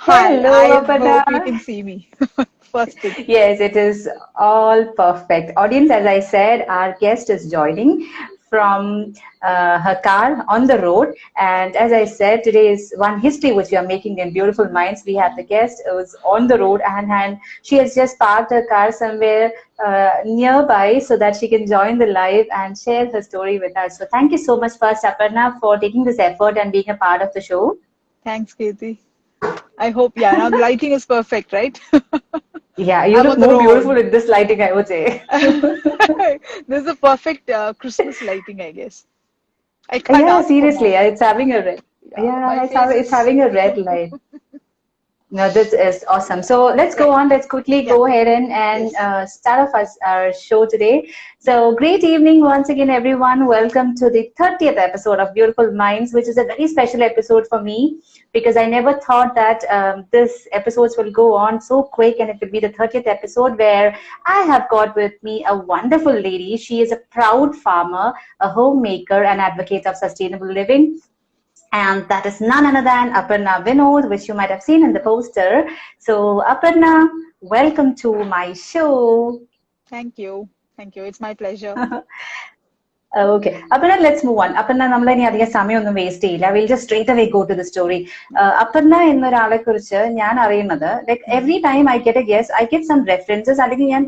Hi, Hello, I hope you Aparna. can see me. First thing. Yes, it is all perfect. Audience, as I said, our guest is joining from her car on the road. And as I said, today is one history which we are making in Beautiful Minds. We have the guest who's on the road and she has just parked her car somewhere nearby so that she can join the live and share her story with us. So thank you so much, first, Aparna, for taking this effort and being a part of the show. Thanks, Katie. I hope, yeah, now the lighting is perfect, right? Yeah, you I'm look on the more beautiful road. in this lighting, I would say. This is a perfect Christmas lighting, I guess. I can't Yeah, ask for seriously, more. it's having a red. Yeah, my Yeah, face it's is, having a red light. No, this is awesome. So let's go right. on. Let's quickly Yeah, go ahead and yes. start off our show today. So great evening once again, everyone. Welcome to the 30th episode of Beautiful Minds, which is a very special episode for me because I never thought that this episodes will go on so quick and it will be the 30th episode where I have got with me a wonderful lady. She is a proud farmer, a homemaker, and advocate of sustainable living. And that is none other than Aparna Vinod, which you might have seen in the poster. So, Aparna, welcome to my show. Thank you. Thank you. It's my pleasure. Okay. Aparna, let's move on. Aparna, നമ്മൾ ഇനി അധികം സമയമൊന്നും waste ചെയ്യില്ല. We'll just straight away go to the story. Aparna എന്നൊരാളെ കുറിച്ച് ഞാൻ അറിയുന്നത് like Mhm. every time I get a guess, I get some references അല്ലെങ്കിൽ ഞാൻ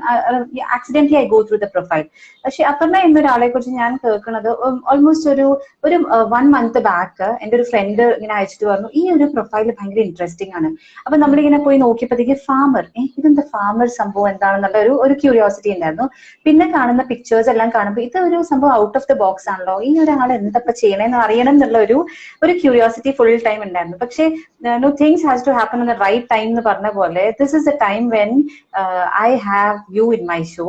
accidentally I go through the profile. പക്ഷെ അപർണ എന്നൊരാളെ കുറിച്ച് ഞാൻ കേൾക്കുന്നത് ഓൾമോസ്റ്റ് ഒരു 1 month ബാക്ക് എൻ്റെ ഒരു ഫ്രണ്ട് Okay. ഇങ്ങനെ അയച്ചിട്ട് പറഞ്ഞു ഈ ഒരു പ്രൊഫൈൽ ഭയങ്കര ഇൻട്രസ്റ്റിംഗ് ആണ്. അപ്പൊ Mm. നമ്മളിങ്ങനെ പോയി നോക്കിയപ്പോഴത്തേക്ക് ഫാമർ ഇതെന്താ ഫാമർ സംഭവം എന്താണെന്നുള്ള ഒരു ക്യൂരിയോസിറ്റി ഉണ്ടായിരുന്നു. പിന്നെ കാണുന്ന പിക്ചേഴ്സ് എല്ലാം കാണുമ്പോൾ ഇത് ഒരു സംഭവം ഔട്ട് ഓഫ് ദ ബോക്സ് ആണല്ലോ, ഈ ഒരാൾ എന്തപ്പോ ചെയ്യണേന്ന് അറിയണം എന്നുള്ള ഒരു ക്യൂരിയോസിറ്റി ഫുൾ ടൈം ഉണ്ടായിരുന്നു. പക്ഷേ no things has to happen in the right time എന്ന് പറഞ്ഞ പോലെ this is a time when I have you in my show.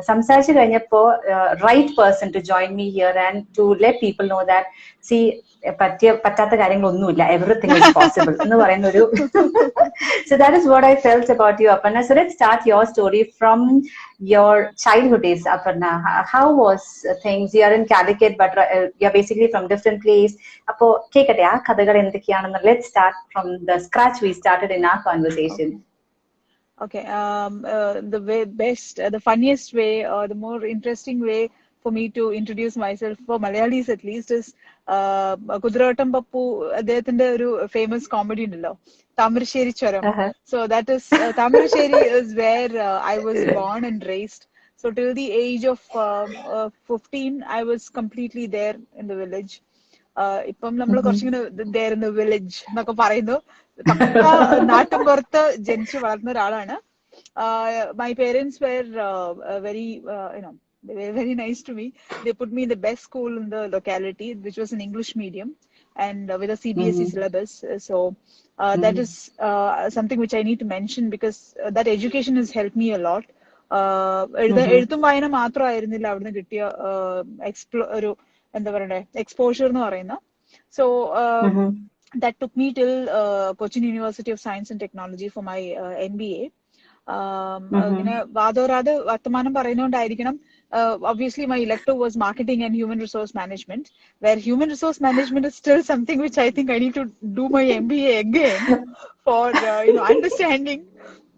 സംസാരിച്ചു കഴിഞ്ഞപ്പോ right person to join me here and to let people know that see പറ്റാത്ത കാര്യങ്ങളൊന്നുമില്ല, everything is possible എന്ന് പറയുന്ന ഒരു so that is what I felt about you, Aparna. So let's start your story from your childhood days, Aparna. How was things? You are in Calicut, but you're basically from different place. Appo kekate aa kadhagal endokkeyaണെന്ന് let's start from the scratch we started in our conversation. Okay. Okay. The way best, the funniest way, or the more interesting way for me to introduce myself for Malayalis at least is Kudirattam Pappu. അദ്ദേഹത്തിന്റെ ഒരു famous comedy ഉണ്ടല്ലോ, Tamarasheri Charam. Uh-huh. So that is Tamarasheri is where I was born and raised. So till the age of 15, I was completely there in the village. ഇപ്പം നമ്മൾ Mm-hmm. കുറച്ചിങ്ങനെ there in the village എന്നൊക്കെ പറയുന്നു. പക്ക നാട്ടിൻപുറത്ത് ജനിച്ചു വളർന്ന ഒരാളാണ്. My parents were very, they were very nice to me. They put me in the best school in the locality, which was an English medium and with a CBSE Mm-hmm. syllabus. So that Mm-hmm. is something which I need to mention because that education has helped me a lot. Mm-hmm. എഴുത്തും വായന മാത്രമായിരുന്നില്ല അവിടുന്ന് കിട്ടിയ ഒരു എന്താ പറയണ്ടേ exposure എന്ന് പറയുന്ന. So Mm-hmm. that took me till Cochin University of Science and Technology for my MBA. ഇങ്ങനെ Mm-hmm. വാദോരാതെ വർത്തമാനം പറയുന്നോണ്ടായിരിക്കണം. Obviously, my elective was marketing and human resource management, where human resource management is still something which I think I need to do my MBA again for understanding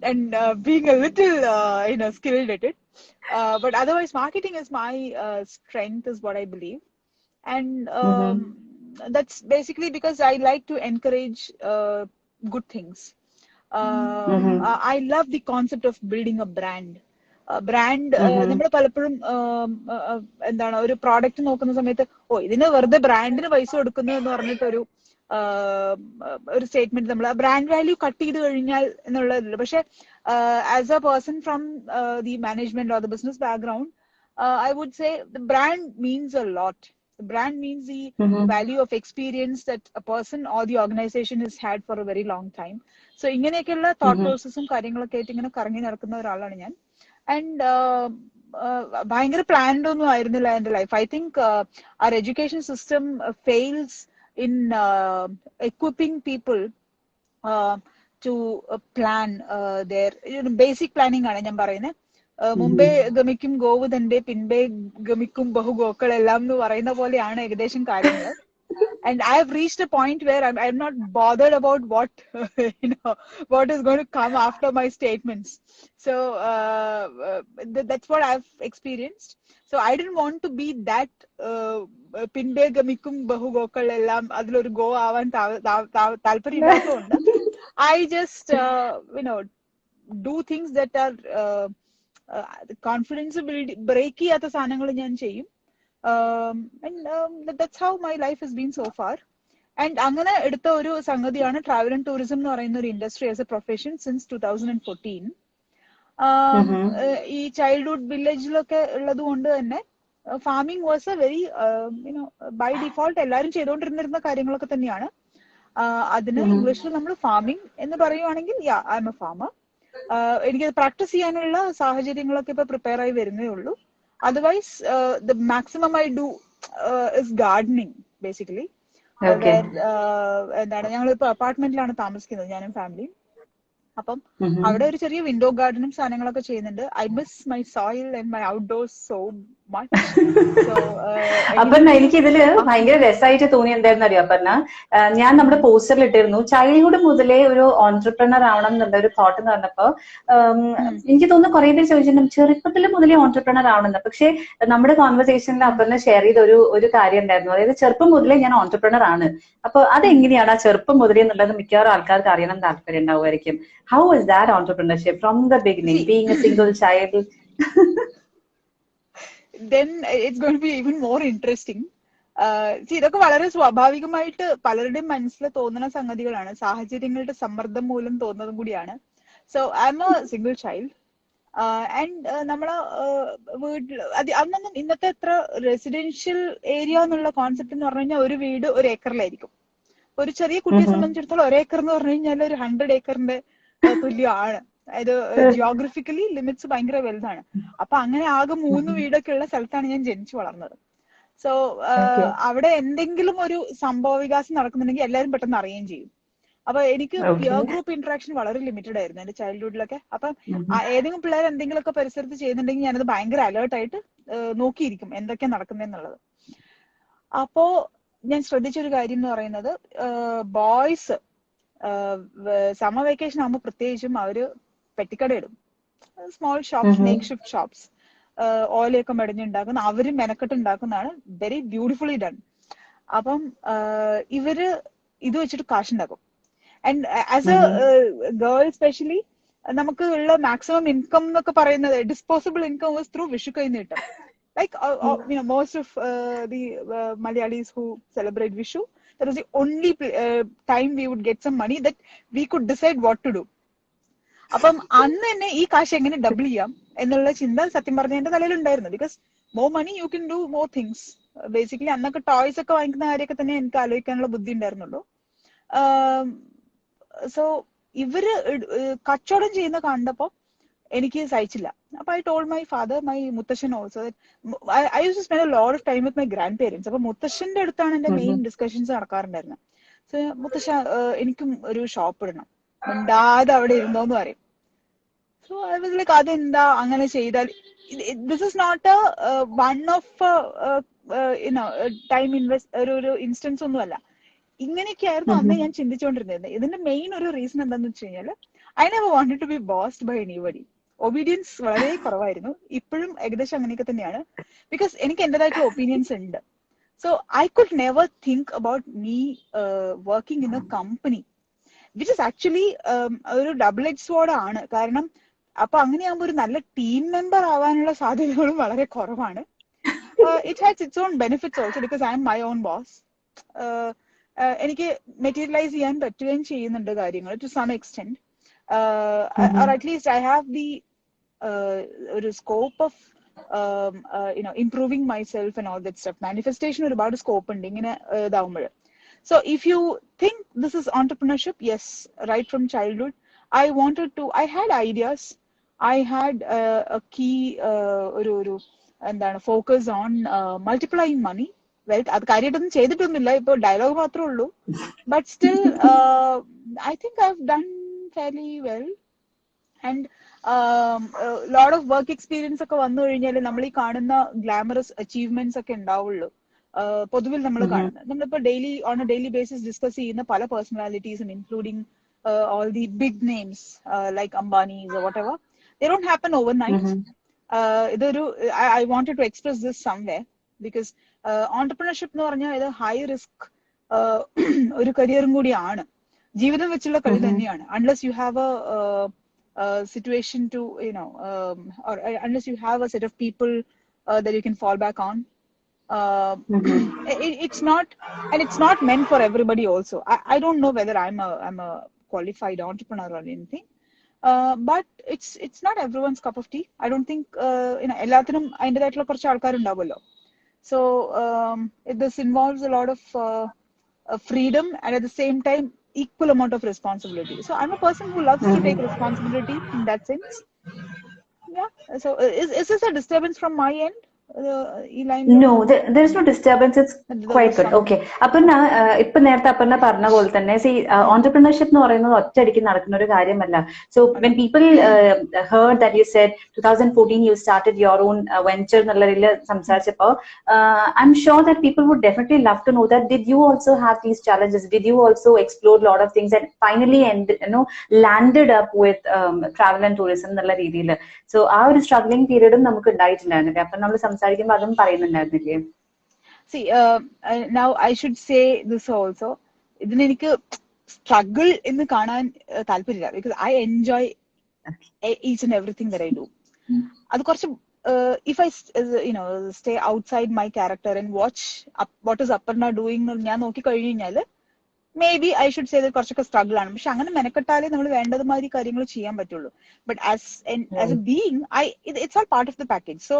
and being a little skilled at it. But otherwise, marketing is my strength, is what I believe. And Mm-hmm. that's basically because I like to encourage good things. Mm-hmm. I love the concept of building a brand. Brand Mm-hmm. നമ്മൾ പലപ്പോഴും എന്താണ് ഒരു product നോക്കുന്ന സമയത്ത് ഇതിന് വെറുതെ ബ്രാൻഡിന് പൈസ കൊടുക്കുന്നു എന്ന് പറഞ്ഞിട്ടൊരു ഒരു സ്റ്റേറ്റ്മെന്റ് നമ്മൾ ബ്രാൻഡ് വാല്യൂ കട്ട് ചെയ്ത് കഴിഞ്ഞാൽ എന്നുള്ളതല്ല. പക്ഷെ as A person from the management or the business background, I would say the brand means a lot. The brand means the Mm-hmm. value of experience that a person or the organization has had for a very long time. So ഇങ്ങനെയൊക്കെയുള്ള thought Mm-hmm. പ്രോസസ്സും കാര്യങ്ങളൊക്കെ ആയിട്ട് ഇങ്ങനെ കറങ്ങി നടക്കുന്ന ഒരാളാണ് ഞാൻ. And ഭയങ്കര planned ഒന്നും ആയിരുന്നില്ല എൻ്റെ life. I think our education system fails in equipping people to plan their basic planning ആണ് ഞാൻ പറയുന്നത്. മുമ്പേ ഗമിക്കും ഗോവ് തന്റെ പിൻപേ ഗമിക്കും ബഹുഗോക്കൾ എല്ലാം എന്ന് പറയുന്ന പോലെയാണ് ഏകദേശം കാര്യങ്ങൾ. And I have reached a point where I'm not bothered about what what is going to come after my statements. So that's what I've experienced. So I didn't want to be that പിൻപേ ഗമിക്കും ബഹുഗോക്കൾ എല്ലാം അതിലൊരു go ആവാൻ താല്പര്യം ഇല്ലാത്തതുകൊണ്ട് I just do things that are confidence break ചെയ്യാത്ത സാധനങ്ങൾ ഞാൻ ചെയ്യും. That's how my life has been so far. And അങ്ങനെ എടുത്ത ഒരു സംഗതിയാണ് ട്രാവൽ ആൻഡ് ടൂറിസം എന്ന് പറയുന്ന ഒരു industry as a profession since 2014. ഈ ചൈൽഡ്ഹുഡ് വില്ലേജിലൊക്കെ ഉള്ളത് കൊണ്ട് തന്നെ farming was a very by default എല്ലാവരും ചെയ്തുകൊണ്ടിരുന്നിരുന്ന കാര്യങ്ങളൊക്കെ തന്നെയാണ്. അതിന് ഇംഗ്ലീഷിൽ നമ്മൾ ഫാമിംഗ് എന്ന് പറയുവാണെങ്കിൽ ഐ എം എ ഫാമർ. എനിക്ക് പ്രാക്ടീസ് ചെയ്യാനുള്ള സാഹചര്യങ്ങളൊക്കെ ഇപ്പൊ പ്രിപ്പയർ ആയി വരുന്നേ ഉള്ളൂ. Otherwise, the maximum I do is gardening, basically. എന്താണ് ഞങ്ങളിപ്പോ അപ്പാർട്ട്മെന്റിലാണ് താമസിക്കുന്നത്, ഞാനും ഫാമിലിയും. അപ്പം അവിടെ ഒരു ചെറിയ വിൻഡോ ഗാർഡനും സാധനങ്ങളൊക്കെ ചെയ്യുന്നുണ്ട്. I miss my soil and my outdoors so much. Aparna, എനിക്ക് ഇതില് ഭയങ്കര രസമായിട്ട് തോന്നി എന്തായിരുന്നു അറിയോ അപർണ? ഞാൻ നമ്മുടെ പോസ്റ്ററിൽ ഇട്ടിരുന്നു ചൈൽഡ്ഹുഡ് മുതലേ ഒരു ഓൺട്രപ്രണർ ആവണം എന്നുള്ള ഒരു തോട്ട് എന്ന് പറഞ്ഞപ്പോ എനിക്ക് തോന്നുന്നു കുറെ പേര് ചോദിച്ചിട്ടുണ്ട് ചെറുപ്പത്തിൽ മുതലേ ഓൺട്രപ്രണർ ആവണമെന്ന്. പക്ഷെ നമ്മുടെ കോൺവെർസേഷനിൽ അപർണ ഷെയർ ചെയ്ത ഒരു കാര്യം ഉണ്ടായിരുന്നു, അതായത് ചെറുപ്പം മുതലേ ഞാൻ ഓൺട്രപ്രണർ ആണ്. അപ്പൊ അതെങ്ങനെയാണ് ആ ചെറുപ്പം മുതലേ എന്നുള്ളത് മിക്കവാറും ആൾക്കാർക്ക് അറിയണം താല്പര്യം ഉണ്ടാവുമായിരിക്കും. How was that entrepreneurship from the beginning, being a single child? Then it's going to be even more interesting. ഇതൊക്കെ വളരെ സ്വാഭാവികമായിട്ട് പലരുടെയും മനസ്സിൽ തോന്നുന്ന സംഗതികളാണ്, സാഹചര്യങ്ങളുടെ സമ്മർദ്ദം മൂലം തോന്നുന്നതും കൂടിയാണ്. So I M A single child and നമ്മളെ വീട്ടിൽ അന്നൊന്നും ഇന്നത്തെ അത്ര റെസിഡൻഷ്യൽ ഏരിയ എന്നുള്ള കോൺസെപ്റ്റ് എന്ന് പറഞ്ഞു കഴിഞ്ഞാൽ ഒരു വീട് ഒരു ഏക്കറിലായിരിക്കും. ഒരു ചെറിയ കുട്ടിയെ സംബന്ധിച്ചിടത്തോളം ഒരു ഏക്കർ എന്ന് പറഞ്ഞു കഴിഞ്ഞാൽ ഒരു 100 ഏക്കറിന്റെ തുല്യമാണ്. അതായത് ജിയോഗ്രഫിക്കലി ലിമിറ്റ്സ് ഭയങ്കര വലുതാണ്. അപ്പൊ അങ്ങനെ ആകെ 3 വീടൊക്കെ ഉള്ള സ്ഥലത്താണ് ഞാൻ ജനിച്ചു വളർന്നത്. സോ അവിടെ എന്തെങ്കിലും ഒരു സംഭവ വികാസം നടക്കുന്നുണ്ടെങ്കിൽ എല്ലാവരും പെട്ടെന്ന് അറിയുകയും ചെയ്യും. അപ്പൊ എനിക്ക് പിയർ ഗ്രൂപ്പ് ഇന്ററാക്ഷൻ വളരെ ലിമിറ്റഡ് ആയിരുന്നു എന്റെ ചൈൽഡ്ഹുഡിലൊക്കെ. അപ്പൊ ഏതെങ്കിലും പിള്ളേർ എന്തെങ്കിലുമൊക്കെ പരിസരത്ത് ചെയ്യുന്നുണ്ടെങ്കിൽ ഞാനത് ഭയങ്കര അലേർട്ടായിട്ട് നോക്കിയിരിക്കും എന്തൊക്കെയാ നടക്കുന്നതെന്നുള്ളത്. അപ്പോ ഞാൻ ശ്രദ്ധിച്ചൊരു കാര്യം എന്ന് പറയുന്നത്, ബോയ്സ് സമ്മർ വെക്കേഷൻ ആകുമ്പോൾ പ്രത്യേകിച്ചും അവര് പെട്ടിക്കട ഇടും, small shops, make shift shops, ഓയിലൊക്കെ മെടഞ്ഞുണ്ടാക്കുന്ന അവര് മെനക്കെട്ട് ഉണ്ടാക്കുന്നതാണ്, വെരി ബ്യൂട്ടിഫുള്ളി ഡൺ. അപ്പം ഇവര് ഇത് വെച്ചിട്ട് കാശുണ്ടാക്കും. And as a girl specially നമുക്ക് ഉള്ള മാക്സിമം ഇൻകം എന്നൊക്കെ പറയുന്നത് disposable income was through Vishu kaineettam. Like most of the Malayalis who celebrate Vishu, that was the only time we would get some money that we could decide what to do. അപ്പം അന്ന് തന്നെ ഈ കാശ് എങ്ങനെ double ചെയ്യാം എന്നുള്ള ചിന്ത സത്യം പറഞ്ഞ എന്റെ തലയിൽ ഉണ്ടായിരുന്നു. Because more money you can do more things. Basically അന്നൊക്കെ ടോയ്സ് ഒക്കെ വാങ്ങിക്കുന്ന കാര്യമൊക്കെ തന്നെ എനിക്ക് ആലോചിക്കാനുള്ള ബുദ്ധി ഉണ്ടായിരുന്നുള്ളൂ. സോ ഇവര് കച്ചവടം ചെയ്യുന്ന കണ്ടപ്പോ എനിക്ക് സഹിച്ചില്ല. അപ്പൊ I told my father, my muthassan also, I use to spend a lot of time with my grandparents. അപ്പൊ മുത്തശ്ശന്റെ അടുത്താണ് എന്റെ മെയിൻ ഡിസ്കഷൻസ് നടക്കാറുണ്ടായിരുന്നത്. സോ മുത്തശ്ശ എനിക്കും ഒരു ഷോപ്പ് ഇടണം, മിണ്ടാതെ അവിടെ ഇരുന്നോന്ന് പറയും. സോ ഐ വാസ് ലൈക്ക് അതെന്താ അങ്ങനെ ചെയ്താൽ, this is not a one off time invest ഒരു ഇൻസ്റ്റൻസ് ഒന്നും അല്ല. ഇങ്ങനെയൊക്കെയായിരുന്നു അന്ന് ഞാൻ ചിന്തിച്ചുകൊണ്ടിരുന്നത്. ഇതിന്റെ മെയിൻ ഒരു റീസൺ എന്താന്ന് വെച്ച് കഴിഞ്ഞാൽ I never wanted to be bossed by anybody. Obedience വളരെ കുറവായിരുന്നു. ഇപ്പോഴും ഏകദേശം അങ്ങനെയൊക്കെ തന്നെയാണ്. ബിക്കോസ് എനിക്ക് എന്റേതായിട്ടുള്ള ഒപ്പീനിയൻസ് ഉണ്ട്. So I could never think about me working in a company, which is actually ഒരു ഡബിൾ എഡ്ജ് സ്വോർഡ് ആണ്. കാരണം അപ്പൊ അങ്ങനെയാകുമ്പോൾ ഒരു നല്ല ടീം മെമ്പർ ആവാനുള്ള സാധ്യതകളും വളരെ കുറവാണ്. It has its own benefits also because I'm my own boss. എനിക്ക് മെറ്റീരിയലൈസ് ചെയ്യാൻ പറ്റുകയും ചെയ്യുന്നുണ്ട് കാര്യങ്ങൾ to some extent. Or at least I have the scope of improving myself and all that stuff. Manifestation ഒരുപാട് scope ഉണ്ട് ഇങ്ങനെ ഇതാവുമ്പോൾ. So if you think this is entrepreneurship, yes, right from childhood I had ideas. I had a key ഒരു എന്താണ് focus on multiplying money, wealth. അത് കാര്യമായിട്ടൊന്നും ചെയ്തിട്ടൊന്നുമില്ല, ഇപ്പൊ dialogue മാത്രമേ ഉള്ളൂ. But still I think I've done fairly well. And lot of work experience ഒക്കെ വന്നു കഴിഞ്ഞാൽ നമ്മൾ ഈ കാണുന്ന ഗ്ലാമറസ് അച്ചീവ്മെന്റ്സ് ഒക്കെ ഉണ്ടാവുള്ളൂ. പൊതുവിൽ നമ്മൾ കാണുന്നത്. നമ്മളിപ്പോൾ on A daily basis discuss ചെയ്യുന്ന പല പേഴ്സണാലിറ്റീസും including all the big names like Ambani's or whatever, they don't happen overnight. I wanted to express this somewhere because entrepreneurship എന്ന് പറഞ്ഞാൽ ഇത് ഹൈ റിസ്ക് ഒരു കരിയറും കൂടിയാണ്, ജീവിതം വെച്ചുള്ള കളി തന്നെയാണ്. Unless you have a situation to or unless you have a set of people that you can fall back on, it's not meant for everybody also. I don't know whether I'm a qualified entrepreneur or anything, but it's not everyone's cup of tea. I don't think എല്ലാത്തിനും അതിൻ്റെതായിട്ടുള്ള കുറച്ച് ആൾക്കാരുണ്ടാവുമല്ലോ. So this involves a lot of freedom and at the same time equal amount of responsibility. So I'm a person who loves to take responsibility in that sense. Yeah. So is this a disturbance from my end? No, there is no disturbance. It's quite good. Okay. Aparna, ഇപ്പൊ നേരത്തെ അപർണ പറഞ്ഞ പോലെ തന്നെ entrepreneurship എന്ന് പറയുന്നത് ഒറ്റയടിക്ക് നടക്കുന്ന ഒരു കാര്യമല്ല. So when people heard that you said 2014 you started your own venture എന്നുള്ള രീതിയിൽ സംസാരിച്ചപ്പോൾ I'm sure that people would definitely love to know that did you also have these challenges? Did you also explore a lot of things and finally landed up with travel and tourism എന്നുള്ള രീതിയിൽ? So ആ ഒരു struggling periodും നമുക്ക് ഉണ്ടായിട്ടുണ്ടായിരുന്നില്ലേ? അപ്പൊ നമ്മൾ സംസാരിക്കുമ്പോൾ അതും പറയുന്നുണ്ടായിരുന്നില്ലേ? See, now I should say this also. ഇതിന് എനിക്ക് struggle എന്ന് കാണാൻ താല്പര്യമില്ല because I enjoy each and everything that I do. അത് കുറച്ച് if I stay outside my character and watch what is Aparna doing ഞാൻ നോക്കി കഴിഞ്ഞു കഴിഞ്ഞാല് maybe I should say that കുറച്ചൊക്കെ സ്ട്രഗിൾ ആണ്. പക്ഷെ അങ്ങനെ മെനക്കെട്ടാലേ നമ്മൾ വേണ്ടതുമാതിരി കാര്യങ്ങൾ ചെയ്യാൻ പറ്റുള്ളൂ. But as a being, it's all part of the package. So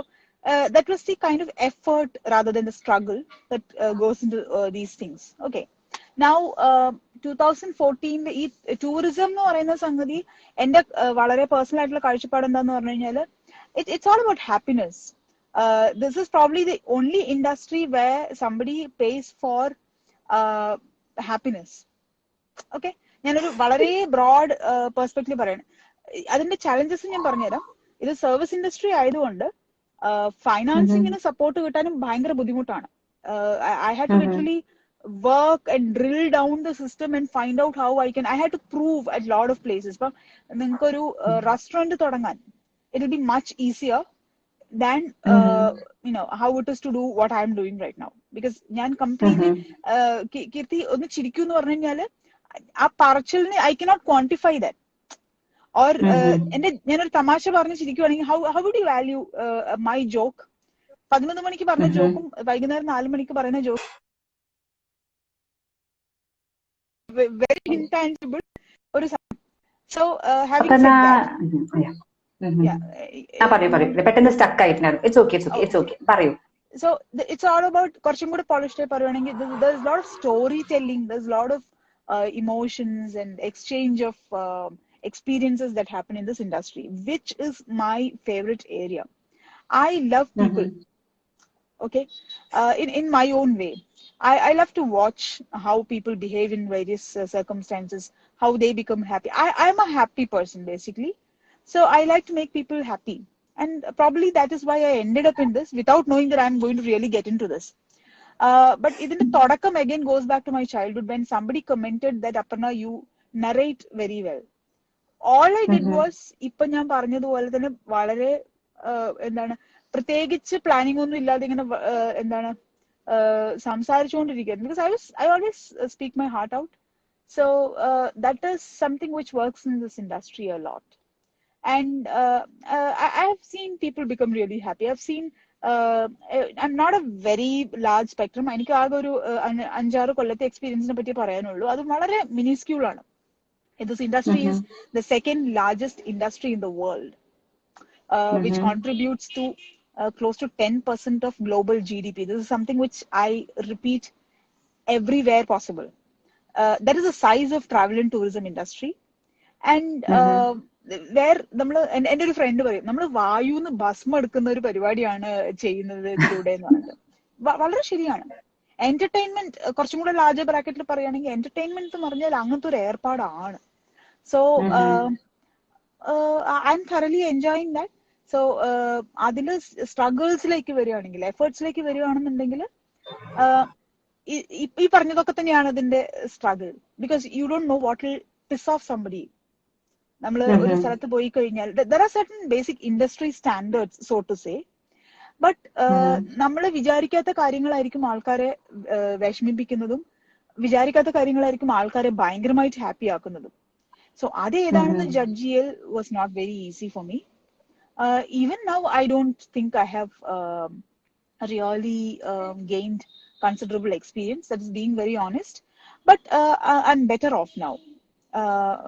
that was the kind of effort rather than the struggle that goes into these things. Okay. Now 2014 ഈ tourism എന്ന് പറയുന്ന സംഗതി എന്റെ വളരെ പേഴ്സണൽ ആയിട്ടുള്ള കാഴ്ചപ്പാട് എന്താന്ന് പറഞ്ഞു കഴിഞ്ഞാല് it's all about happiness. This is probably the only industry where somebody pays for happiness. Okay. ഞാനൊരു വളരെ ബ്രോഡ് പെർസ്പെക്റ്റീവ് പറയണം. അതിന്റെ ചാലഞ്ചസ് ഞാൻ പറഞ്ഞുതരാം. ഇത് സർവീസ് ഇൻഡസ്ട്രി ആയതുകൊണ്ട് ഫൈനാൻസിങ്ങിന് സപ്പോർട്ട് കിട്ടാനും ഭയങ്കര ബുദ്ധിമുട്ടാണ്. I had to literally work and drill down the system and find out how I had to prove at a lot of places. ഇപ്പം നിങ്ങൾക്കൊരു റെസ്റ്റോറന്റ് തുടങ്ങാൻ it will be much easier than how it is to do what I am doing right now. Because ഞാൻ completely കീർത്തി ഒന്ന് ചിരിക്കൂ എന്ന് പറഞ്ഞു കഴിഞ്ഞാല് ആ പറച്ചിലിന് I cannot quantify that. Or ഞാനൊരു തമാശ പറഞ്ഞ് ചിരിക്കുവാണെങ്കിൽ how would you value my joke? 11 മണിക്ക് പറഞ്ഞ ജോക്കും വൈകുന്നേരം 4 മണിക്ക് പറയുന്ന joke very intangible. So having said that, പെട്ടെന്ന് സ്റ്റക്ക് ആയിട്ടുണ്ടായിരുന്നു. It's okay. പറയൂ. So it's all about കുറച്ചും കൂടെ പോളിഷ്ഡ് ആയി പറയുവാണെങ്കിൽ there's a lot of storytelling, there's a lot of emotions and exchange of experiences that happen in this industry, which is my favorite area. I love people. Okay. In my own way. I love to watch how people behave in various circumstances, how they become happy. I'm a happy person basically. So I like to make people happy. And probably that is why I ended up in this without knowing that I'm going to really get into this. But ഇതിന്റെ തുടക്കം again goes back to my childhood when somebody commented that Aparna, you narrate very well. All I did was ഇപ്പൊ ഞാൻ പറഞ്ഞതുപോലെ തന്നെ വളരെ എന്താണ് പ്രത്യേകിച്ച് planning ഒന്നും ഇല്ലാതെ ഇങ്ങനെ എന്താണ് സംസാരിച്ചുകൊണ്ടിരിക്കുകയായിരുന്നു. Because I always speak my heart out. So that is something which works in this industry a lot. And I have seen people become really happy. I've seen I'm not a very large spectrum. എനിക്ക് ആകെ ഒരു 5-6 കൊല്ലത്തെ എക്സ്പീരിയൻസിനെ പറ്റി പറയാനുള്ളൂ. അത് വളരെ minuscule ആണ്. This industry is the second largest industry in the world, which contributes to close to 10% of global GDP. This is something which I repeat everywhere possible. That is the size of travel and tourism industry. And where എൻ്റെ ഒരു front പറയും നമ്മൾ വായുന്ന് ഭസ്മം എടുക്കുന്ന ഒരു പരിപാടിയാണ് ചെയ്യുന്നത് ഇതിലൂടെ എന്ന് പറഞ്ഞത്. വളരെ ശരിയാണ്. എന്റർടൈൻമെന്റ് കുറച്ചും കൂടെ ലാർജർ ബ്രാക്കറ്റിൽ പറയുകയാണെങ്കിൽ എന്റർടൈൻമെന്റ് എന്ന് പറഞ്ഞാൽ അങ്ങനത്തെ ഒരു ഏർപ്പാടാണ്. So I'm thoroughly enjoying that. So അതില് സ്ട്രഗിൾസിലേക്ക് വരികയാണെങ്കിൽ എഫേർട്സിലേക്ക് വരികയാണെന്നുണ്ടെങ്കിൽ ഈ പറഞ്ഞതൊക്കെ തന്നെയാണ് അതിന്റെ struggle. Because you don't know what will piss off somebody. നമ്മൾ ഒരു സ്ഥലത്ത് പോയി കഴിഞ്ഞാൽ there are certain basic industry standards so to say. But നമ്മൾ വിചാരിക്കാത്ത കാര്യങ്ങളായിരിക്കും ആൾക്കാരെ വിഷമിപ്പിക്കുന്നതും, വിചാരിക്കാത്ത കാര്യങ്ങളായിരിക്കും ആൾക്കാരെ ഭയങ്കരമായിട്ട് ഹാപ്പി ആക്കുന്നതും. സോ അത് ഏതാണെന്ന് ജഡ്ജ് ചെയ്യൽ was not very easy for me. Even now I don't think I have really gained considerable experience. That is being very honest. But I'm better off now.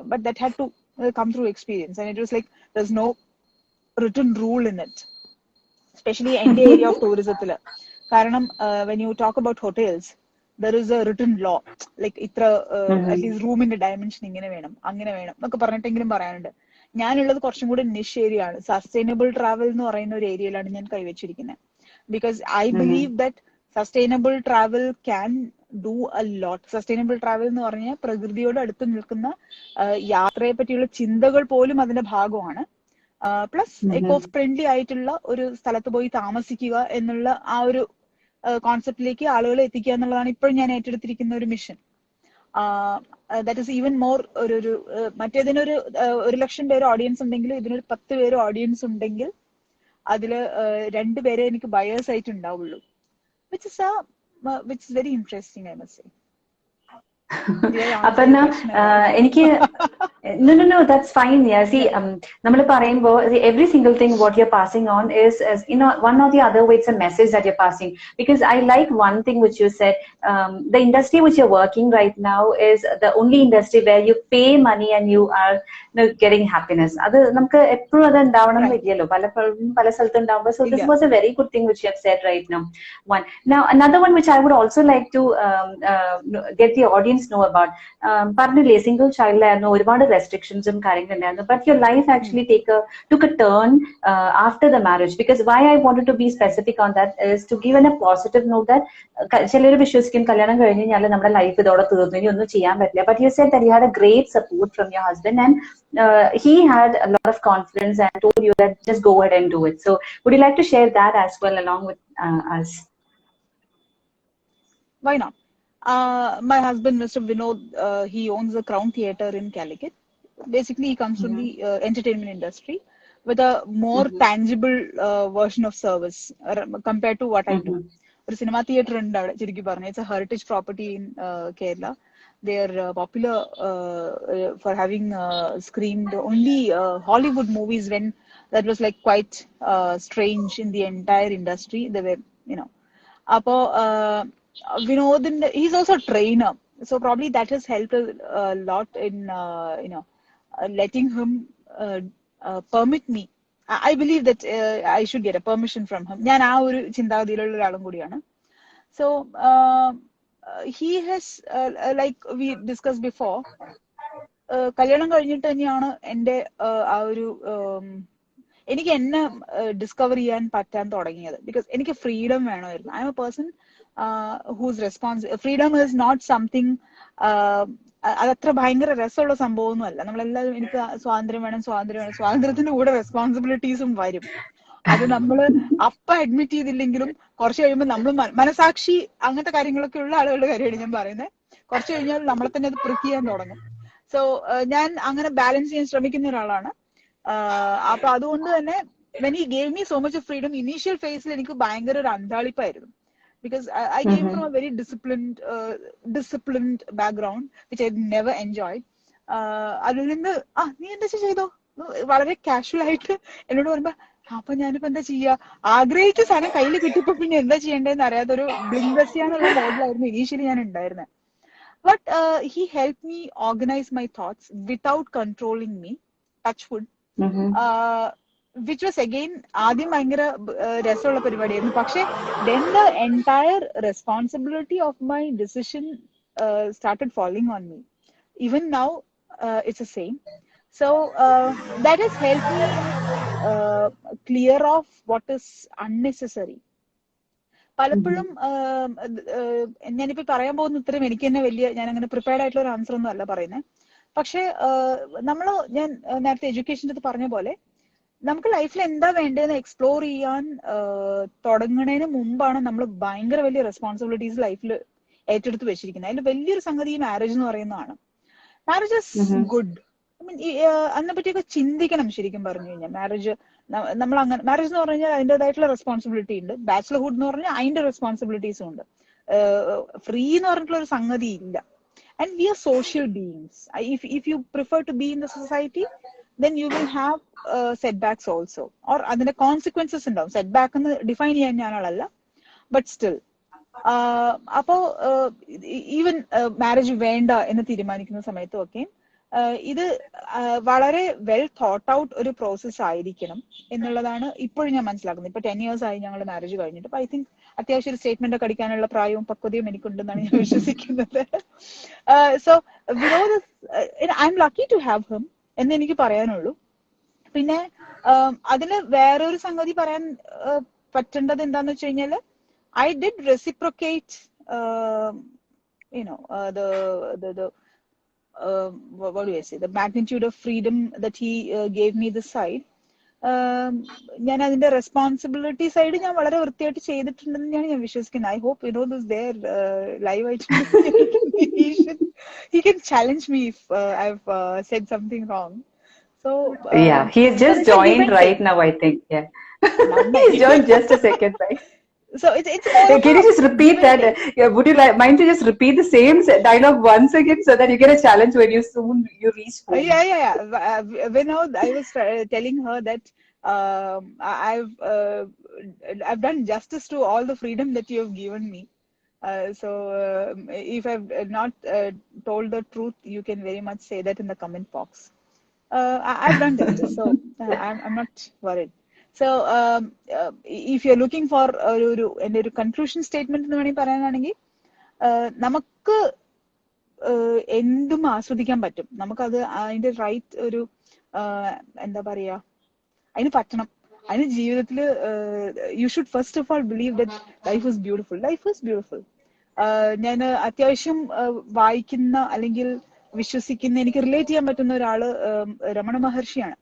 But that had to come through experience, and it was like there's no written rule in it, especially in the area of tourism. Karanam, when you talk about hotels, there is a written law, like itra at least room in the dimension ingane venam angane venam nokku parnittengiലും പറയാനുണ്ട്. ഞാനുള്ളത് കുറച്ചും കൂടി നിഷ് area ആണ്. Sustainable travel എന്ന് പറയുന്ന ഒരു ഏരിയയിലാണ് ഞാൻ കൈവച്ചിരിക്കുന്നത്. Because I believe that sustainable travel can do a lot. Sustainable travel എന്ന് പറഞ്ഞാൽ പ്രകൃതിയോട് അടുത്ത് നിൽക്കുന്ന യാത്രയെ പറ്റിയുള്ള ചിന്തകൾ പോലും അതിന്റെ ഭാഗമാണ്. പ്ലസ് എക്കോ ഫ്രണ്ട്ലി ആയിട്ടുള്ള ഒരു സ്ഥലത്ത് പോയി താമസിക്കുക എന്നുള്ള ആ ഒരു കോൺസെപ്റ്റിലേക്ക് ആളുകളെ എത്തിക്കുക എന്നുള്ളതാണ് ഇപ്പോഴും ഞാൻ ഏറ്റെടുത്തിരിക്കുന്ന ഒരു mission. That is even more ഒരു മറ്റേതിനൊരു 1,00,000 പേര് ഓഡിയൻസ് ഉണ്ടെങ്കിൽ ഇതിനൊരു 10 പേര് ഓഡിയൻസ് ഉണ്ടെങ്കിൽ അതില് 2 പേരെ എനിക്ക് ബയേഴ്സ് ആയിട്ട് ഉണ്ടാവുള്ളൂ, which is very interesting, I must say. Aparna, എനിക്ക് no, that's fine. Yeah, see, നമ്മൾ പറയുമ്പോൾ every single thing what you're passing on is one or the other way it's a message that you're passing. Because I like one thing which you said, the industry which you're working right now is the only industry where you pay money and you are getting happiness. അത് നമുക്ക് എപ്പോഴും അത് ഉണ്ടാവണം എന്നില്ലല്ലോ, പല സ്ഥലത്ത് ഉണ്ടാവുമ്പോൾ. So this was a very good thing which you have said right now. Now another one which I would also like to get the audience know about. പറഞ്ഞില്ലേ single ചൈൽഡിലായിരുന്നു, ഒരുപാട് റെസ്ട്രിക്ഷൻസും കാര്യങ്ങളുണ്ടായിരുന്നു. But your life actually took a turn after the marriage. Because why I wanted to be specific on that is to give a positive note that ചിലർ വിശ്വസിക്കും കല്യാണം കഴിഞ്ഞ് കഴിഞ്ഞാൽ നമ്മുടെ ലൈഫ് ഇതോടെ തീർന്നു, ഇനി ഒന്നും ചെയ്യാൻ പറ്റില്ല. But you said that you had a great support from your husband, and he had a lot of confidence and told you that just go ahead and do it. So would you like to share that as well along with us? Why not? My husband, Mr. Vinod, he owns a Crown Theatre in Calicut. Basically, he comes from the entertainment industry with a more tangible version of service compared to what I do. ഒരു cinema theatre ഉണ്ട് അവിടെ, ശരിക്കും പറഞ്ഞാൽ it's A heritage property in Kerala. They are popular for having screened only Hollywood movies when that was like quite strange in the entire industry. They were, അപ്പോ Vinod, he's also a trainer, so probably that has helped a lot in letting him permit me. I believe that I should get a permission from him. ഞാൻ ആ ഒരു ചിന്താഗതിയിലുള്ള ഒരാളും കൂടിയാണ്. So he has like we discussed before, കല്യാണം കഴിഞ്ഞിട്ട് തന്നെയാണ് എൻ്റെ ആ ഒരു എനിക്ക് എന്നെ ഡിസ്കവർ ചെയ്യാൻ പറ്റാൻ തുടങ്ങിയത്. ബിക്കോസ് എനിക്ക് ഫ്രീഡം വേണമായിരുന്നു. I M A person whose freedom is not something അതത്ര ഭയങ്കര രസമുള്ള സംഭവമൊന്നും അല്ല. നമ്മളെല്ലാവരും എനിക്ക് സ്വാതന്ത്ര്യം വേണം, സ്വാതന്ത്ര്യത്തിന്റെ കൂടെ റെസ്പോൺസിബിലിറ്റീസും വരും. അത് നമ്മള് അഡ്മിറ്റ് ചെയ്തില്ലെങ്കിലും കുറച്ച് കഴിയുമ്പോൾ നമ്മൾ മനസാക്ഷി അങ്ങനത്തെ കാര്യങ്ങളൊക്കെ ഉള്ള ആളുകളുടെ കാര്യമാണ് ഞാൻ പറയുന്നത്. കുറച്ച് കഴിഞ്ഞാൽ നമ്മളെ തന്നെ അത് പ്രിക്ക് ചെയ്യാൻ തുടങ്ങും. സോ ഞാൻ അങ്ങനെ ബാലൻസ് ചെയ്യാൻ ശ്രമിക്കുന്ന ഒരാളാണ്. അപ്പൊ അതുകൊണ്ട് തന്നെ when he gave me so much of freedom, initial phase എനിക്ക് ഭയങ്കര ഒരു അന്താളിപ്പായിരുന്നു. Because I came from a very disciplined background, which I never enjoyed. അതിൽ നിന്ന് നീ എന്താ ചെയ്തോ വളരെ കാഷ്വൽ ആയിട്ട് എന്നോട് പറയുമ്പോ, അപ്പൊ ഞാനിപ്പോ എന്താ ചെയ്യാ, ആഗ്രഹിച്ച സാധനം കയ്യിൽ കിട്ടിയപ്പോ പിന്നെ എന്താ ചെയ്യേണ്ടതെന്ന് അറിയാത്തൊരു ബ്ലിങ്കസിയാന്നുള്ള മോഡലായിരുന്നു ഇനീഷ്യലി ഞാൻ ഉണ്ടായിരുന്നത്. But he helped me organize my thoughts without controlling me, touch wood. Which was again ആദ്യം ഭയങ്കര രസമുള്ള പരിപാടിയായിരുന്നു. പക്ഷെ then the entire responsibility of my decision started falling on me. Even now it's the same. So that has helped me clear off what is unnecessary. പലപ്പോഴും ഞാനിപ്പോ പറയാൻ പോകുന്ന ഉത്തരം എനിക്ക് തന്നെ ഞാൻ അങ്ങനെ പ്രിപ്പയർഡ് ആയിട്ടുള്ള ഒരു ആൻസർ ഒന്നും അല്ല പറയുന്നത്. പക്ഷെ ഞാൻ നേരത്തെ എഡ്യൂക്കേഷൻ്റെ പറഞ്ഞ പോലെ നമുക്ക് ലൈഫിൽ എന്താ വേണ്ടതെന്ന് എക്സ്പ്ലോർ ചെയ്യാൻ തുടങ്ങുന്നതിന് മുമ്പാണ് നമ്മൾ ഭയങ്കര വലിയ റെസ്പോൺസിബിലിറ്റീസ് ലൈഫിൽ ഏറ്റെടുത്ത് വെച്ചിരിക്കുന്നത്. അതിൽ വലിയൊരു സംഗതി മാരേജ് എന്ന് പറയുന്നതാണ്. Marriage is good. I mean അതിനെ പറ്റിയൊക്കെ ചിന്തിക്കണം ശരിക്കും പറഞ്ഞു കഴിഞ്ഞാൽ. മാരേജ് നമ്മൾ അങ്ങനെ, മാരേജ് എന്ന് പറഞ്ഞു കഴിഞ്ഞാൽ അതിൻ്റെതായിട്ടുള്ള റെസ്പോൺസിബിലിറ്റി ഉണ്ട്. ബാച്ചിലർഹുഡ് എന്ന് പറഞ്ഞാൽ അതിന്റെ റെസ്പോൺസിബിലിറ്റീസും ഉണ്ട്. ഫ്രീ എന്ന് പറഞ്ഞിട്ടുള്ള ഒരു സംഗതി ഇല്ല. And we are social beings. If you prefer to be in the society, then you will have setbacks also, or അതിന്റെ consequences ഉണ്ടാവും. setback എന്ന് ഡിഫൈൻ ചെയ്യാൻ ഞാനല്ല, but still അപ്പോ ഈവൻ മാരേജ് വേണ്ട എന്ന് തീരുമാനിക്കുന്ന സമയത്തും ഒക്കെ ഇത് വളരെ വെൽ തോട്ട് ഔട്ട് ഒരു പ്രോസസ് ആയിരിക്കണം എന്നുള്ളതാണ് ഇപ്പോഴും ഞാൻ മനസ്സിലാക്കുന്നത്. ഇപ്പൊ 10 years ആയി ഞങ്ങൾ മാരേജ് കഴിഞ്ഞിട്ട്. അപ്പൊ ഐ തിങ്ക് അത്യാവശ്യം ഒരു സ്റ്റേറ്റ്മെന്റ് ഒക്കെ അടിക്കാനുള്ള പ്രായവും പക്വതയും എനിക്കുണ്ടെന്നാണ് ഞാൻ വിശ്വസിക്കുന്നത്. So Vinod, I'm lucky to have him എന്ന് എനിക്ക് പറയാനുള്ളൂ. പിന്നെ അതിന് വേറൊരു സംഗതി പറയാൻ പറ്റേണ്ടത് എന്താന്ന് വെച്ച് കഴിഞ്ഞാല്, I did reciprocate what do I say, the magnitude of freedom that he gave me this side. ഞാൻ അതിന്റെ റെസ്പോൺസിബിലിറ്റി സൈഡ് ഞാൻ വളരെ വൃത്തിയായിട്ട് ചെയ്തിട്ടുണ്ടെന്നാണ് ഞാൻ വിശ്വസിക്കുന്നത്. I hope Vinod is there live ആയിട്ട്. he can challenge me if I've said something wrong. So yeah, he has just joined right now, I think. Yeah. He joined just a second, right? So it's more can you just repeat that? Would you mind to just repeat the same dialogue once again so that you get a challenge when you reach home? Yeah. Vinod, I was telling her that I've done justice to all the freedom that you have given me. So if I've not told the truth, you can very much say that in the comment box. I've done justice, so I'm not worried. So if you're looking for എൻ്റെ ഒരു conclusion statement എന്ന് വേണമെങ്കിൽ പറയാനാണെങ്കിൽ, നമുക്ക് എന്തും ആസ്വദിക്കാൻ പറ്റും. നമുക്കത് അതിന്റെ റൈറ്റ് ഒരു എന്താ പറയാ, അതിന് പറ്റണം. അതിന് ജീവിതത്തിൽ you should first of all believe that life is beautiful. Life is beautiful. ഞാൻ അത്യാവശ്യം വായിക്കുന്ന അല്ലെങ്കിൽ വിശ്വസിക്കുന്ന, എനിക്ക് റിലേറ്റ് ചെയ്യാൻ പറ്റുന്ന ഒരാള് രമണ മഹർഷിയാണ്.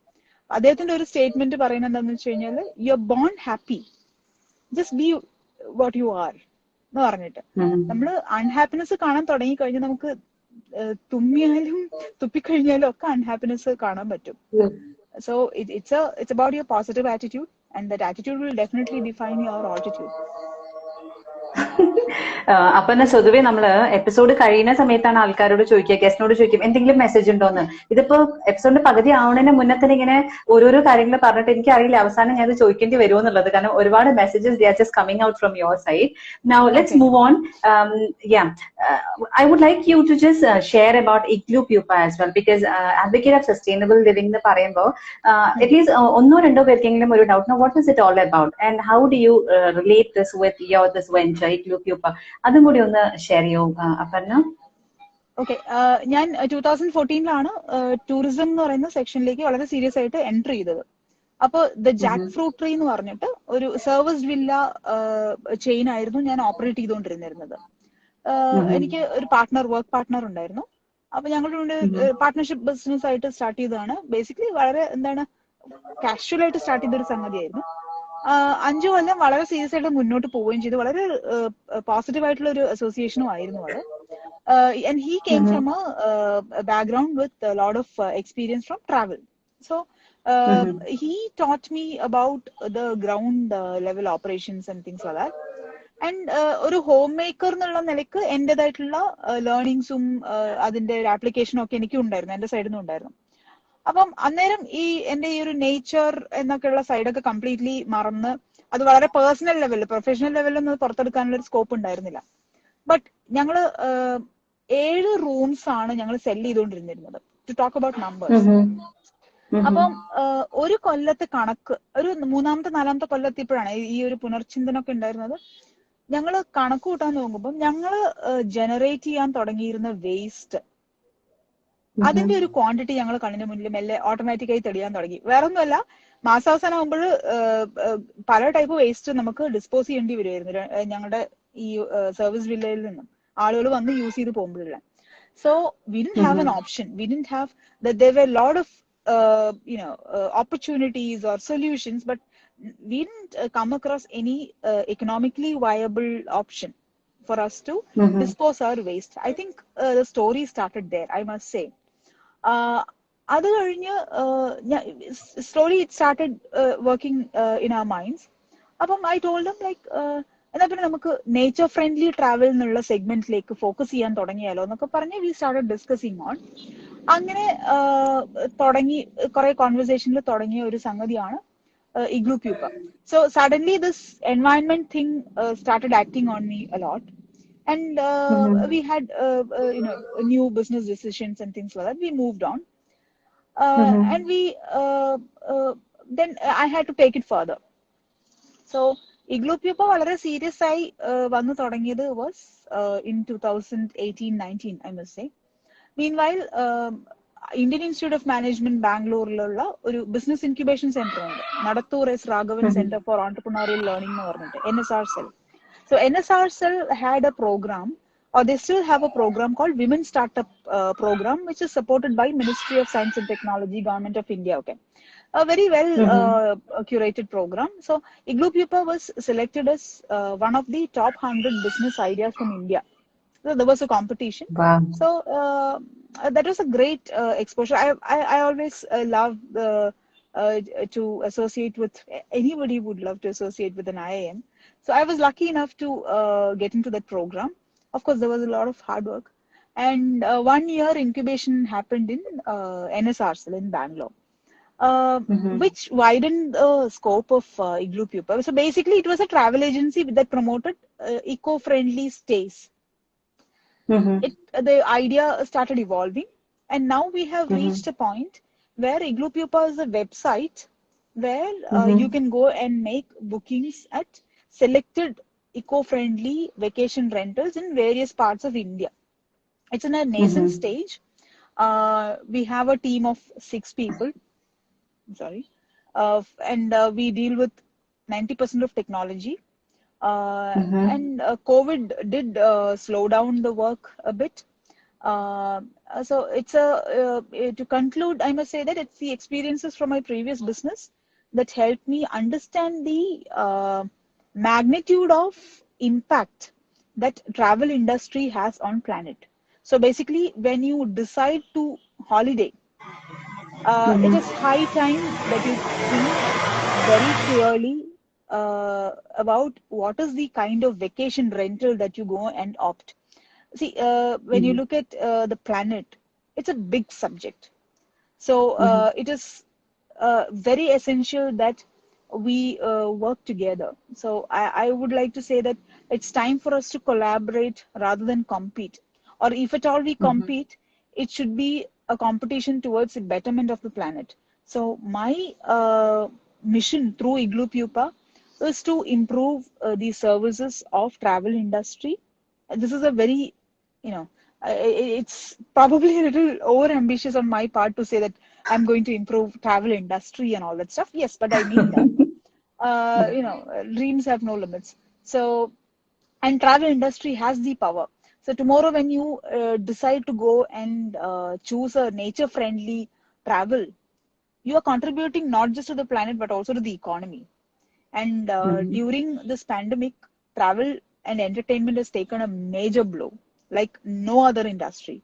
അദ്ദേഹത്തിന്റെ ഒരു സ്റ്റേറ്റ്മെന്റ് പറയുന്നത് എന്താണെന്ന് വെച്ച് കഴിഞ്ഞാൽ, you are bone happy, just be what you are എന്ന് പറഞ്ഞിട്ട്. നമ്മള് അൺഹാപ്പിനെസ് കാണാൻ തുടങ്ങി കഴിഞ്ഞാൽ നമുക്ക് തുമ്മിയാലും തുപ്പിക്കഴിഞ്ഞാലും ഒക്കെ അൺഹാപ്പിനെസ് കാണാൻ പറ്റും. So it's about your positive attitude, and that attitude will definitely define your altitude. അപ്പൊ എന്നാ സ്വതുവേ നമ്മള് എപ്പിസോഡ് കഴിയുന്ന സമയത്താണ് ആൾക്കാരോട് ചോദിക്കുക, ഗസ്റ്റിനോട് ചോദിക്കും എന്തെങ്കിലും മെസ്സേജ് ഉണ്ടോന്ന്. ഇതിപ്പോ എപ്പിസോഡിന്റെ പകുതി ആവുന്നതിന് മുന്നേ തന്നെ ഇങ്ങനെ ഓരോരോ കാര്യങ്ങൾ പറഞ്ഞിട്ട് എനിക്ക് അറിയില്ല അവസാനം ഞാൻ ഇത് ചോദിക്കേണ്ടി വരുമോ എന്നുള്ളത്. കാരണം ഒരുപാട് messages they are just coming out from your side. Now let's move on. I would like you to just share about Igloo Pupa as well, because advocate of sustainable living എന്ന് പറയുമ്പോൾ at least ഒന്നോ രണ്ടോ പേർക്കെങ്കിലും ഒരു doubt, what is it all about and how do you relate this with this venture Igloo Pupa? അതും കൂടി ഒന്ന് share ചെയ്യൂ അപർണ. ഓക്കെ, ഞാൻ 2014 ടൂറിസം എന്ന് പറയുന്ന സെക്ഷനിലേക്ക് വളരെ സീരിയസ് ആയിട്ട് എൻട്രി ചെയ്തത്. അപ്പൊ ദ ജാക്ക് ഫ്രൂട്ട് ട്രീ എന്ന് പറഞ്ഞിട്ട് ഒരു സർവീസ് വില്ല ചെയിൻ ആയിരുന്നു ഞാൻ ഓപ്പറേറ്റ് ചെയ്തുകൊണ്ടിരുന്നിരുന്നത്. എനിക്ക് ഒരു വർക്ക് പാർട്ട്ണർ ഉണ്ടായിരുന്നു. അപ്പൊ ഞങ്ങളുടെ പാർട്ട്ണർഷിപ്പ് ബിസിനസ് ആയിട്ട് സ്റ്റാർട്ട് ചെയ്തതാണ്. ബേസിക്കലി വളരെ കാഷ്വൽ ആയിട്ട് സ്റ്റാർട്ട് ചെയ്തൊരു സംഗതിയായിരുന്നു. 5 കൊല്ലം വളരെ സീരിയസ് ആയിട്ട് മുന്നോട്ട് പോവുകയും ചെയ്തു. വളരെ പോസിറ്റീവ് ആയിട്ടുള്ള ഒരു അസോസിയേഷനും ആയിരുന്നു അത്. And he came from A background with lot of experience from travel. So he taught me about the ground level operations and things like that. And ഒരു ഹോം മേക്കർ എന്നുള്ള നിലയ്ക്ക് എന്റേതായിട്ടുള്ള ലേണിങ്സും അതിന്റെ ഒരു ആപ്ലിക്കേഷനും ഒക്കെ എനിക്കും ഉണ്ടായിരുന്നു, എന്റെ സൈഡിൽ നിന്നും ഉണ്ടായിരുന്നു. അപ്പം അന്നേരം എന്റെ ഈ ഒരു നേച്ചർ എന്നൊക്കെയുള്ള സൈഡൊക്കെ കംപ്ലീറ്റ്ലി മറന്ന് അത് വളരെ പേഴ്സണൽ ലെവലിൽ, പ്രൊഫഷണൽ ലെവലിൽ പുറത്തെടുക്കാനുള്ള ഒരു സ്കോപ്പ് ഉണ്ടായിരുന്നില്ല. ബട്ട് ഞങ്ങള് 7 റൂംസ് ആണ് ഞങ്ങൾ സെല് ചെയ്തുകൊണ്ടിരുന്നിരുന്നത്. To talk about numbers. അപ്പം ഒരു കൊല്ലത്തെ കണക്ക്, ഒരു 3-ാമത്തെ 4-ാമത്തെ കൊല്ലത്തിപ്പോഴാണ് ഈ ഒരു പുനർചിന്തനൊക്കെ ഉണ്ടായിരുന്നത്. ഞങ്ങള് കണക്ക് കൂട്ടാൻ നോക്കുമ്പോൾ ഞങ്ങള് ജനറേറ്റ് ചെയ്യാൻ തുടങ്ങിയിരുന്ന വേസ്റ്റ്, അതിന്റെ ഒരു ക്വാണ്ടിറ്റി ഞങ്ങൾ കണ്ണിന് മുന്നിൽ മെല്ലെ ഓട്ടോമാറ്റിക്കായി തെളിയാൻ തുടങ്ങി. വേറൊന്നുമല്ല, മാസാവസാനം ആകുമ്പോൾ പല ടൈപ്പ് വേസ്റ്റ് നമുക്ക് ഡിസ്പോസ് ചെയ്യേണ്ടി വരുമായിരുന്നു ഞങ്ങളുടെ ഈ സർവീസ് വില്ലയിൽ നിന്നും ആളുകൾ വന്ന് യൂസ് ചെയ്ത് പോകുമ്പോഴുള്ള. So we didn't have an option. We didn't have there were lot of opportunities or solutions, but we didn't come across any economically viable option for us to Mm-hmm. dispose our waste. I think the story started there, I must say. അത് കഴിഞ്ഞ് slowly it started working in our minds. അപ്പം I told them like എന്നാ പിന്നെ നമുക്ക് nature friendly travel എന്നുള്ള സെഗ്മെന്റിലേക്ക് focus ചെയ്യാൻ തുടങ്ങിയാലോ എന്നൊക്കെ പറഞ്ഞ് വി സ്റ്റാർട്ടഡ് ഡിസ്കസിങ് ഓൺ. അങ്ങനെ തുടങ്ങി കുറെ കോൺവെർസേഷനിൽ തുടങ്ങിയ ഒരു സംഗതിയാണ് Igloo Pupa. So suddenly this environment thing started acting on me a lot. And Mm-hmm. we had new business decisions and things like that. We moved on. And Mm-hmm. we then I had to take it further. So Igloo Pupa വളരെ serious ആയി വന്നു തുടങ്ങിയത് was in 2018-19, I must say. Meanwhile, Indian institute of management ബാംഗ്ലൂരിലുള്ള ഒരു business incubation centre ഉണ്ട്, Nadathur S Raghavan centre for entrepreneurial learning എന്ന് പറഞ്ഞിട്ട്, NSR Cell. So NSR Cell had a program, or they still have a program called Women Startup Program, which is supported by Ministry of Science and Technology, Government of India. Okay, a very well curated program. So Igloo Pupa was selected as one of the top 100 business ideas from India. So there was a competition. Wow. So that was a great exposure. I always love to associate with anybody would love to associate with an IIM. So I was lucky enough to get into that program. Of course, there was a lot of hard work, and 1 year incubation happened in NSRCL in Bangalore, which widened the scope of Igloo Pupa. So basically, it was a travel agency that promoted eco-friendly stays. The idea started evolving, and now we have reached a point where Igloo Pupa is a website where you can go and make bookings at selected eco-friendly vacation rentals in various parts of India. It's in a nascent stage. We have a team of 6 people. Sorry, and we deal with 90% of technology. And COVID did slow down the work a bit. So it's to conclude, I must say that it's the experiences from my previous business that helped me understand the magnitude of impact that travel industry has on planet. So basically, when you decide to holiday, it is high time that you think very clearly about what is the kind of vacation rental that you go and opt. See, when you look at the planet, it's a big subject. So it is very essential that we work together. So I would like to say that it's time for us to collaborate rather than compete. Or if at all we compete, it should be a competition towards the betterment of the planet. So my mission through Igloo Pupa is to improve the services of travel industry. This is a very, it's probably a little over ambitious on my part to say that I'm going to improve travel industry and all that stuff. Yes, but I mean that. Dreams have no limits. So, and travel industry has the power. So tomorrow when you decide to go and choose a nature friendly travel, you are contributing not just to the planet but also to the economy. And during this pandemic, travel and entertainment has taken a major blow like no other industry.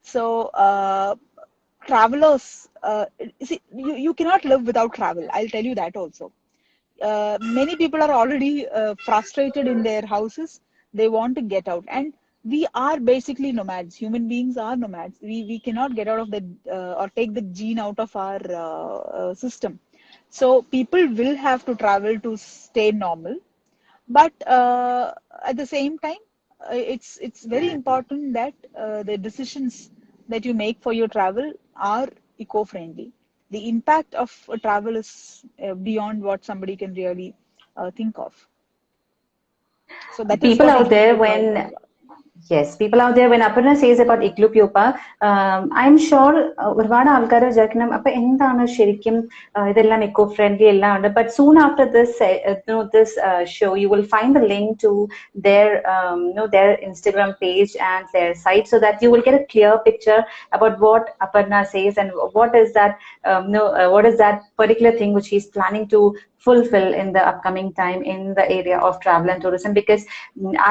So travelers, see, you cannot live without travel, I'll tell you that also. Many people are already frustrated in their houses. They want to get out, and we are basically nomads. Human beings are nomads. We cannot get out of the or take the gene out of our system. So people will have to travel to stay normal, but at the same time, it's very important that the decisions that you make for your travel are eco-friendly. The impact of travel is beyond what somebody can really think of. So that is People what I out feel there, about when that. Yes, people out there, when Aparna says about igloo pupa, I'm sure ഒരുപാട് ആൾക്കാർ വിചാരിക്കണം അപ്പൊ എന്താണ് ശരിക്കും ഇതെല്ലാം eco friendly എല്ലാം ഉണ്ട്. But soon after this this show, you will find the link to their their Instagram page and their site, so that you will get a clear picture about what Aparna says and what is that what is that particular thing which he's planning to fulfill in the upcoming time in the area of travel and tourism. Because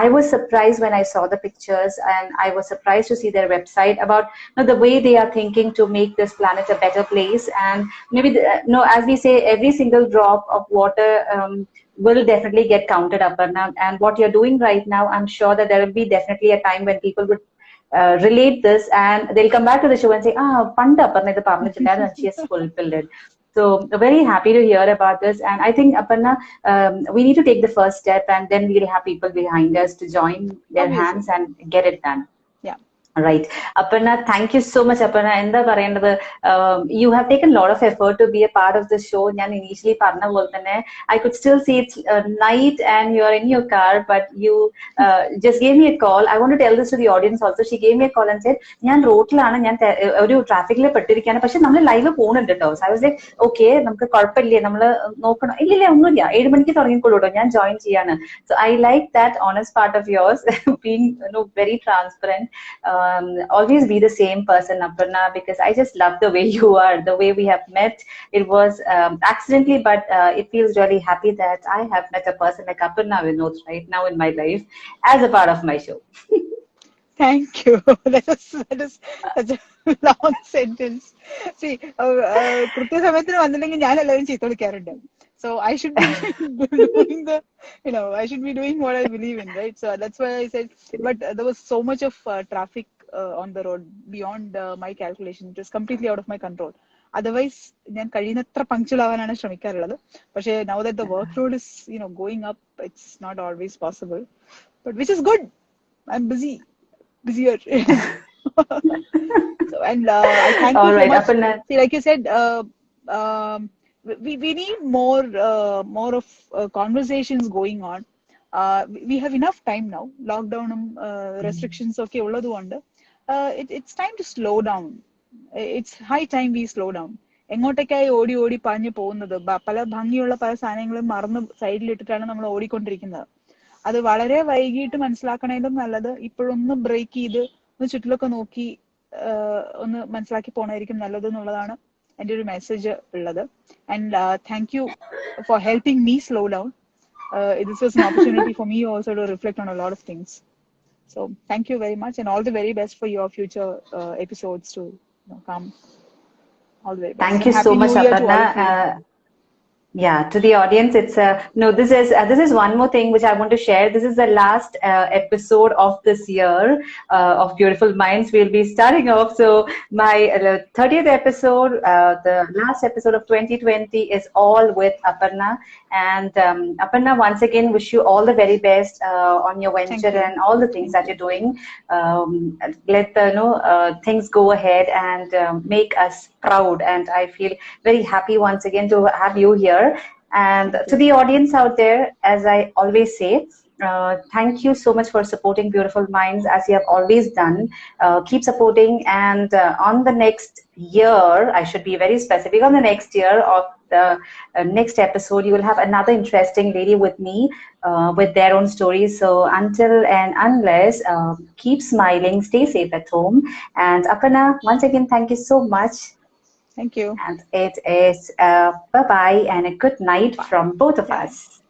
I was surprised when I saw the pictures, and I was surprised to see their website about the way they are thinking to make this planet a better place. And maybe as we say, every single drop of water will definitely get counted, Aparna. And what you're doing right now, I'm sure that there will be definitely a time when people would relate this, and they'll come back to the show and say, panda Aparna idu parnichundairunnu, and she has fulfilled it. So very happy to hear about this. And I think, Aparna, we need to take the first step, and then we'll have people behind us to join their Obviously. hands and get it done. Yeah. Right. Aparna, thank you so much, Aparna. എന്താ പറയേണ്ടത്, you have taken a lot of effort to be a part of the show. ഞാൻ initially പറഞ്ഞ പോലെ തന്നെ I could still see it's night and you're in your car, but you just gave me a call. I want to tell this to the audience also. She gave me a call and said, ഞാൻ റോട്ടിലാണ്, ഞാൻ ഒരു ട്രാഫിക്കിൽ പെട്ടിരിക്കുകയാണ്, പക്ഷെ നമ്മൾ live പോകുന്നുണ്ട് കേട്ടോ. So I was like, okay, നമുക്ക് കുഴപ്പമില്ലേ, നമ്മൾ നോക്കണം, ഇല്ലില്ല ഒന്നുമില്ല, 7 മണിക്ക് തുടങ്ങിക്കോളൂ കേട്ടോ, ഞാൻ ജോയിൻ ചെയ്യാണ്. So I like that honest part of yours, being very transparent. Always be the same person, Aparna, because I just love the way you are, the way we have met. It was accidentally, but it feels really happy that I have met a person like Aparna Vinod right now in my life as a part of my show. Thank you. That is such a long sentence. See, കൃത്യസമയത്തിന് വന്നില്ലെങ്കിൽ ഞാൻ എല്ലാവരും ചീത്ത വിളിക്കാറുണ്ട്. So I should be doing I should be doing what I believe in, right? So that's why I said, but there was so much of traffic on the road beyond my calculation. It was completely out of my control. Otherwise, ഞാൻ കഴിയുന്നത്ര punctual ആവാനാണ് ശ്രമിക്കാറുള്ളത്. പക്ഷേ now that the workload is, going up, it's not always possible. But which is good. I'm busier. So, and I thank you so much. See, like you said, we need more of conversations going on. We have enough time now. Lockdown restrictions okay ഉള്ളതുകൊണ്ട് it's time to slow down. It's high time we slow down. എങ്ങോട്ടേക്കായി ഓടി ഓടി പാഞ്ഞു പോകുന്നത്, പല ഭംഗിയുള്ള പല സാധനങ്ങളും മറന്ന് സൈഡിലിട്ടിട്ടാണ് നമ്മൾ ഓടിക്കൊണ്ടിരിക്കുന്നത്. അത് വളരെ വൈകിട്ട് മനസ്സിലാക്കണേലും നല്ലത് ഇപ്പോഴൊന്ന് ബ്രേക്ക് ചെയ്ത് ഒന്ന് ചുറ്റിലൊക്കെ നോക്കി ഒന്ന് മനസ്സിലാക്കി പോണായിരിക്കും നല്ലത് എന്നുള്ളതാണ് എൻ്റെ ഒരു മെസ്സേജ് ഉള്ളത്. And thank you for helping me slow down. This was an opportunity for me also to reflect on a lot of things. So thank you very much, and all the very best for your future episodes to come. All the very best. Thank you so much, Aparna. Yeah, to the audience, it's this is one more thing which I want to share. This is the last episode of this year of Beautiful Minds. We'll be starting off. So my 30th episode, the last episode of 2020, is all with Aparna. And Aparna, once again, wish you all the very best on your venture and all the things that you're doing. Let things go ahead and make us proud. And I feel very happy once again to have you here. And to the audience out there, as I always say, thank you so much for supporting Beautiful Minds, as you have always done. Keep supporting, and on the next year, I should be very specific, on the next year of the next episode, you will have another interesting lady with me with their own stories. So until and unless, keep smiling, stay safe at home. And Aparna, once again, thank you so much. Thank you. And it is bye-bye and a good night from both of us.